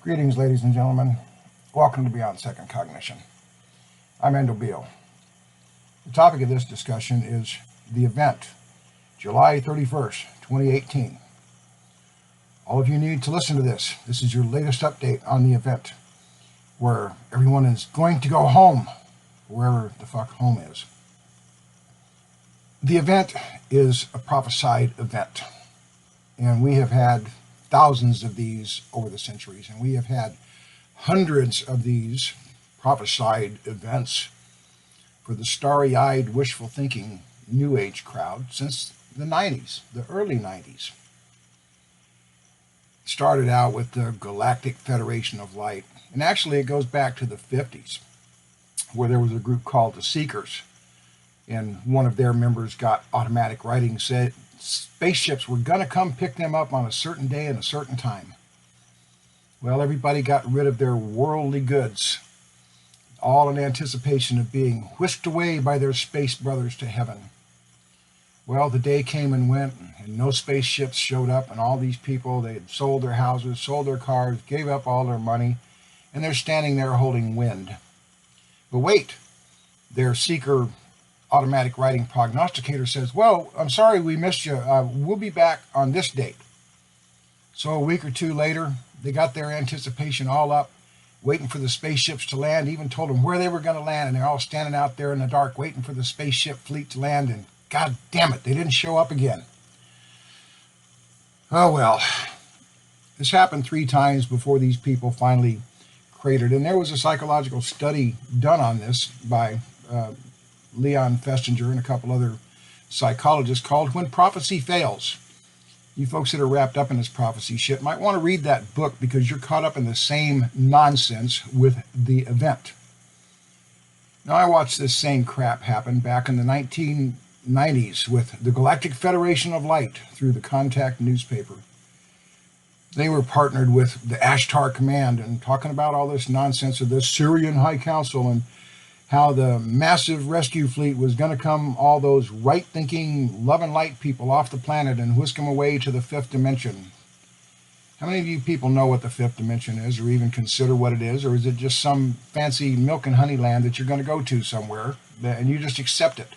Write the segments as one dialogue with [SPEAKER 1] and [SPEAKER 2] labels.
[SPEAKER 1] Greetings, ladies and gentlemen. Welcome to Beyond Second Cognition. I'm Beall. The topic of this discussion is the event, July 31st, 2018. All of you need to listen to this. This is your latest update on the event, where everyone is going to go home, wherever the fuck home is. The event is a prophesied event, and we have had thousands of these over the centuries, and we have had hundreds of these prophesied events for the starry-eyed, wishful thinking New Age crowd since the 90s, the early 90s. It started out with the Galactic Federation of Light, and actually it goes back to the 50s, where there was a group called the Seekers, and one of their members got automatic writing said spaceships were going to come pick them up on a certain day and a certain time. Well, everybody got rid of their worldly goods, all in anticipation of being whisked away by their space brothers to heaven. Well, the day came and went, and no spaceships showed up, and all these people, they had sold their houses, sold their cars, gave up all their money, and they're standing there holding wind. But wait, their seeker automatic writing prognosticator says, well, I'm sorry we missed you. We'll be back on this date. So a week or two later, they got their anticipation all up, waiting for the spaceships to land, even told them where they were going to land, and they're all standing out there in the dark waiting for the spaceship fleet to land, and god damn it, they didn't show up again. Oh well, this happened 3 times before these people finally cratered, and there was a psychological study done on this by Leon Festinger and a couple other psychologists called When Prophecy Fails. You folks that are wrapped up in this prophecy shit might want to read that book because you're caught up in the same nonsense with the event. Now, I watched this same crap happen back in the 1990s with the Galactic Federation of Light through the Contact newspaper. They were partnered with the Ashtar Command and talking about all this nonsense of the Syrian High Council and how the massive rescue fleet was going to come all those right-thinking, love and light people off the planet and whisk them away to the 5th dimension. How many of you people know what the 5th dimension is, or even consider what it is, or is it just some fancy milk and honey land that you're going to go to somewhere, and you just accept it?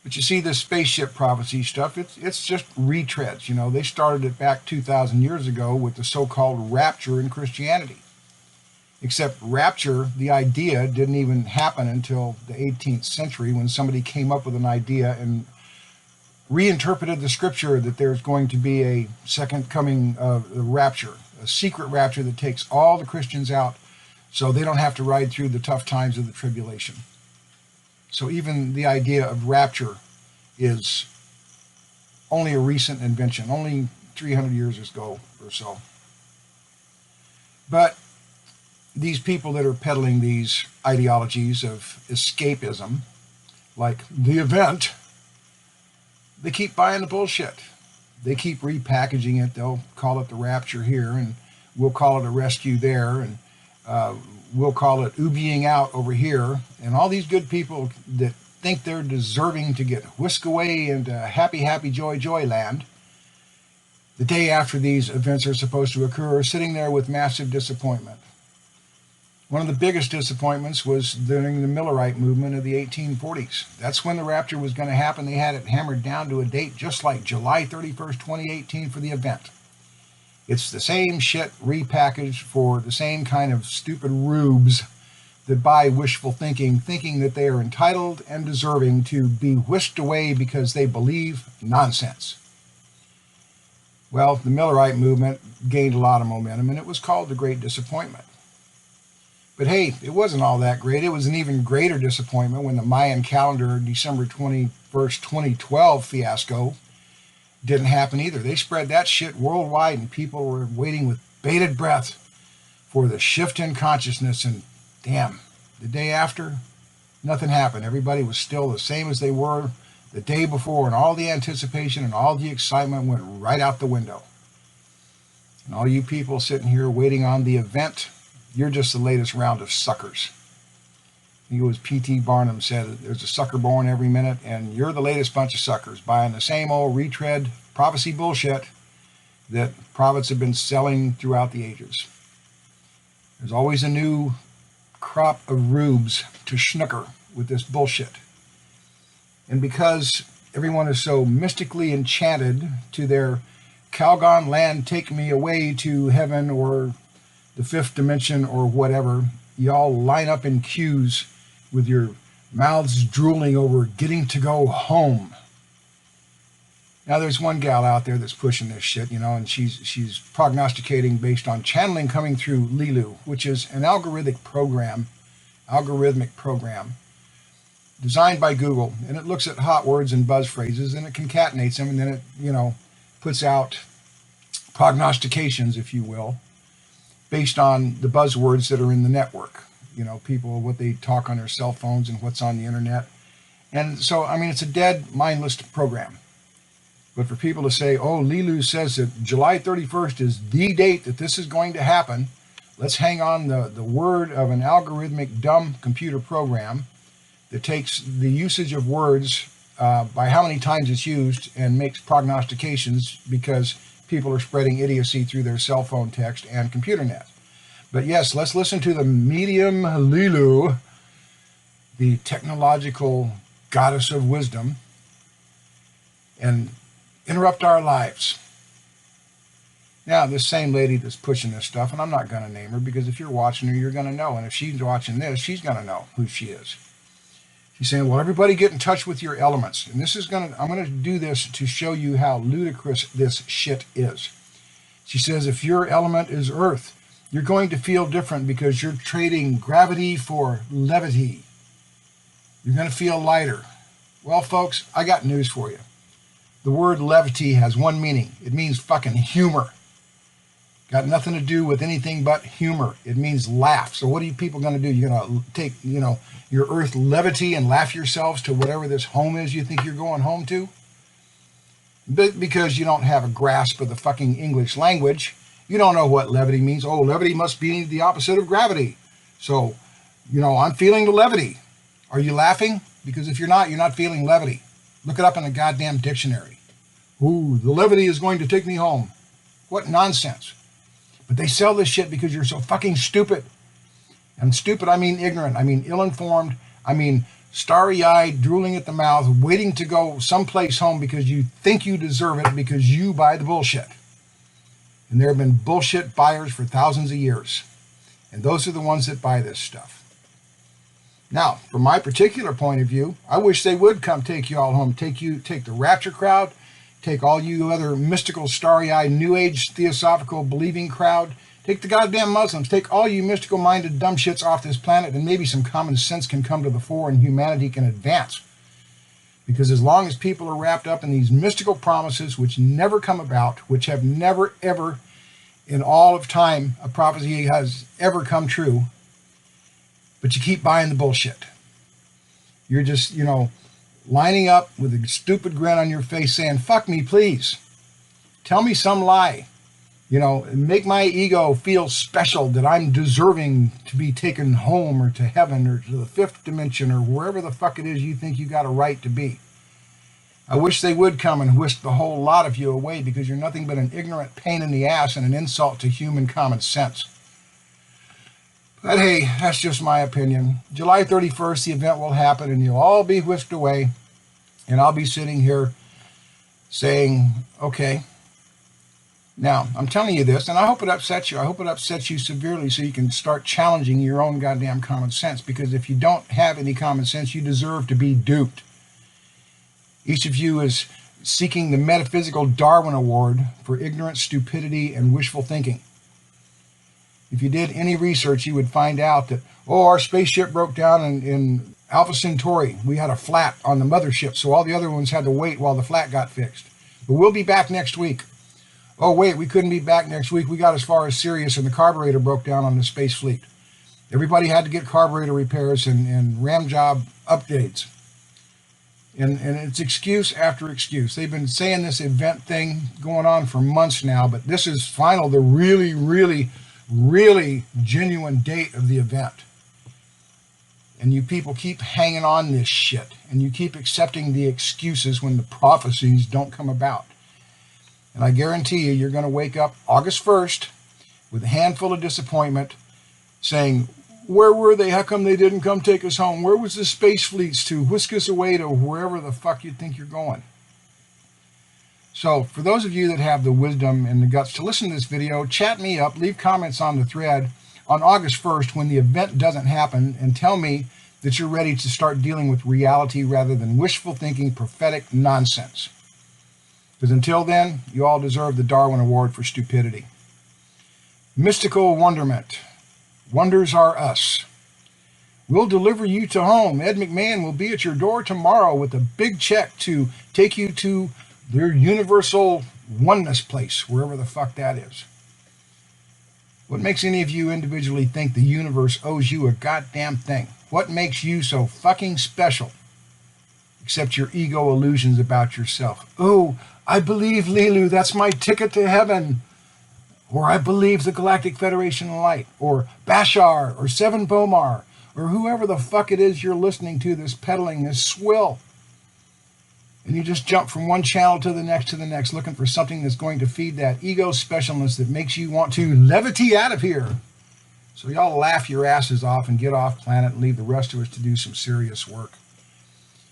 [SPEAKER 1] But you see, this spaceship prophecy stuff, it's just retreads. You know, they started it back 2,000 years ago with the so-called rapture in Christianity. Except rapture, the idea, didn't even happen until the 18th century when somebody came up with an idea and reinterpreted the scripture that there's going to be a second coming of the rapture, a secret rapture that takes all the Christians out so they don't have to ride through the tough times of the tribulation. So even the idea of rapture is only a recent invention, only 300 years ago or so. But these people that are peddling these ideologies of escapism, like the event, they keep buying the bullshit. They keep repackaging it. They'll call it the rapture here, and we'll call it a rescue there, and we'll call it Ubiing out over here. And all these good people that think they're deserving to get whisked away into happy, happy, joy, joy land, the day after these events are supposed to occur, are sitting there with massive disappointment. One of the biggest disappointments was during the Millerite movement of the 1840s. That's when the rapture was going to happen. They had it hammered down to a date just like July 31st, 2018 for the event. It's the same shit repackaged for the same kind of stupid rubes that buy wishful thinking that they are entitled and deserving to be whisked away because they believe nonsense. Well, the Millerite movement gained a lot of momentum, and it was called the Great Disappointment. But hey, it wasn't all that great. It was an even greater disappointment when the Mayan calendar December 21st, 2012 fiasco didn't happen either. They spread that shit worldwide, and people were waiting with bated breath for the shift in consciousness, and damn, the day after, nothing happened. Everybody was still the same as they were the day before, and all the anticipation and all the excitement went right out the window. And all you people sitting here waiting on the event, you're just the latest round of suckers. I think it was P.T. Barnum said, there's a sucker born every minute, and you're the latest bunch of suckers buying the same old retread prophecy bullshit that prophets have been selling throughout the ages. There's always a new crop of rubes to snooker with this bullshit. And because everyone is so mystically enchanted to their Calgon land, take me away to heaven or the fifth dimension or whatever, y'all line up in queues with your mouths drooling over getting to go home. Now there's one gal out there that's pushing this shit, you know, and she's prognosticating based on channeling coming through Lilu, which is an algorithmic program designed by Google, and it looks at hot words and buzz phrases and it concatenates them, and then it, you know, puts out prognostications, if you will, based on the buzzwords that are in the network. You know, people, what they talk on their cell phones and what's on the internet. And so, I mean, it's a dead, mindless program. But for people to say, oh, Lilu says that July 31st is the date that this is going to happen, let's hang on the word of an algorithmic, dumb computer program that takes the usage of words by how many times it's used and makes prognostications because people are spreading idiocy through their cell phone text and computer net. But yes, let's listen to the medium Lilu, the technological goddess of wisdom, and interrupt our lives. Now, this same lady that's pushing this stuff, and I'm not going to name her because if you're watching her, you're going to know. And if she's watching this, she's going to know who she is. She's saying, well, everybody get in touch with your elements. And this is I'm going to do this to show you how ludicrous this shit is. She says, if your element is earth, you're going to feel different because you're trading gravity for levity. You're going to feel lighter. Well, folks, I got news for you. The word levity has one meaning. It means fucking humor. Got nothing to do with anything but humor. It means laugh. So what are you people going to do? You're going to take, you know, your earth levity and laugh yourselves to whatever this home is you think you're going home to? But because you don't have a grasp of the fucking English language, you don't know what levity means. Oh, levity must be the opposite of gravity. So, you know, I'm feeling the levity. Are you laughing? Because if you're not feeling levity. Look it up in the goddamn dictionary. Ooh, the levity is going to take me home. What nonsense. But they sell this shit because you're so fucking stupid. And stupid, I mean ignorant. I mean ill-informed. I mean starry-eyed, drooling at the mouth, waiting to go someplace home because you think you deserve it because you buy the bullshit. And there have been bullshit buyers for thousands of years. And those are the ones that buy this stuff. Now, from my particular point of view, I wish they would come take you all home. Take the rapture crowd, take all you other mystical, starry-eyed, new age, theosophical, believing crowd, take the goddamn Muslims, take all you mystical-minded dumb shits off this planet, and maybe some common sense can come to the fore and humanity can advance. Because as long as people are wrapped up in these mystical promises which never come about, which have never, ever, in all of time, a prophecy has ever come true, but you keep buying the bullshit. You're just, you know, lining up with a stupid grin on your face saying, fuck me, please. Tell me some lie. You know, make my ego feel special that I'm deserving to be taken home or to heaven or to the fifth dimension or wherever the fuck it is you think you got a right to be. I wish they would come and whisk the whole lot of you away because you're nothing but an ignorant pain in the ass and an insult to human common sense. But hey, that's just my opinion. July 31st, the event will happen and you'll all be whisked away. And I'll be sitting here saying, okay. Now, I'm telling you this, and I hope it upsets you. I hope it upsets you severely so you can start challenging your own goddamn common sense. Because if you don't have any common sense, you deserve to be duped. Each of you is seeking the Metaphysical Darwin Award for ignorance, stupidity, and wishful thinking. If you did any research, you would find out that, oh, our spaceship broke down in Alpha Centauri. We had a flat on the mothership, so all the other ones had to wait while the flat got fixed. But we'll be back next week. Oh, wait, we couldn't be back next week. We got as far as Sirius, and the carburetor broke down on the space fleet. Everybody had to get carburetor repairs and ram job updates. And it's excuse after excuse. They've been saying this event thing going on for months now, but this is final, the really, really, really genuine date of the event. And you people keep hanging on this shit, and you keep accepting the excuses when the prophecies don't come about. And I guarantee you, you're going to wake up August 1st with a handful of disappointment saying, where were they? How come they didn't come take us home? Where was the space fleets to whisk us away to wherever the fuck you think you're going? So for those of you that have the wisdom and the guts to listen to this video, chat me up, leave comments on the thread on August 1st when the event doesn't happen, and tell me that you're ready to start dealing with reality rather than wishful thinking, prophetic nonsense. Because until then, you all deserve the Darwin Award for stupidity. Mystical wonderment. Wonders are us. We'll deliver you to home. Ed McMahon will be at your door tomorrow with a big check to take you to their universal oneness place, wherever the fuck that is. What makes any of you individually think the universe owes you a goddamn thing? What makes you so fucking special? Except your ego illusions about yourself. Oh, I believe Lilu, that's my ticket to heaven. Or I believe the Galactic Federation of Light. Or Bashar, or Seven Bomar, or whoever the fuck it is you're listening to that's peddling this swill. And you just jump from one channel to the next, looking for something that's going to feed that ego specialness that makes you want to levity out of here. So y'all laugh your asses off and get off planet and leave the rest of us to do some serious work.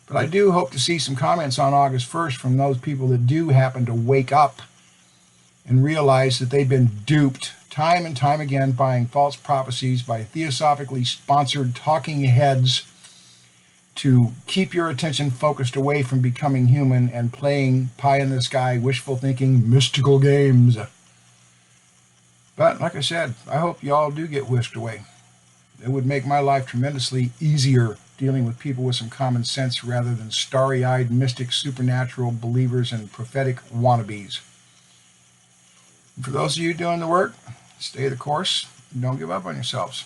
[SPEAKER 1] But I do hope to see some comments on August 1st from those people that do happen to wake up and realize that they've been duped time and time again, buying false prophecies by theosophically sponsored talking heads to keep your attention focused away from becoming human and playing pie-in-the-sky, wishful thinking, mystical games. But like I said, I hope you all do get whisked away. It would make my life tremendously easier dealing with people with some common sense rather than starry-eyed, mystic, supernatural believers and prophetic wannabes. And for those of you doing the work, stay the course and don't give up on yourselves.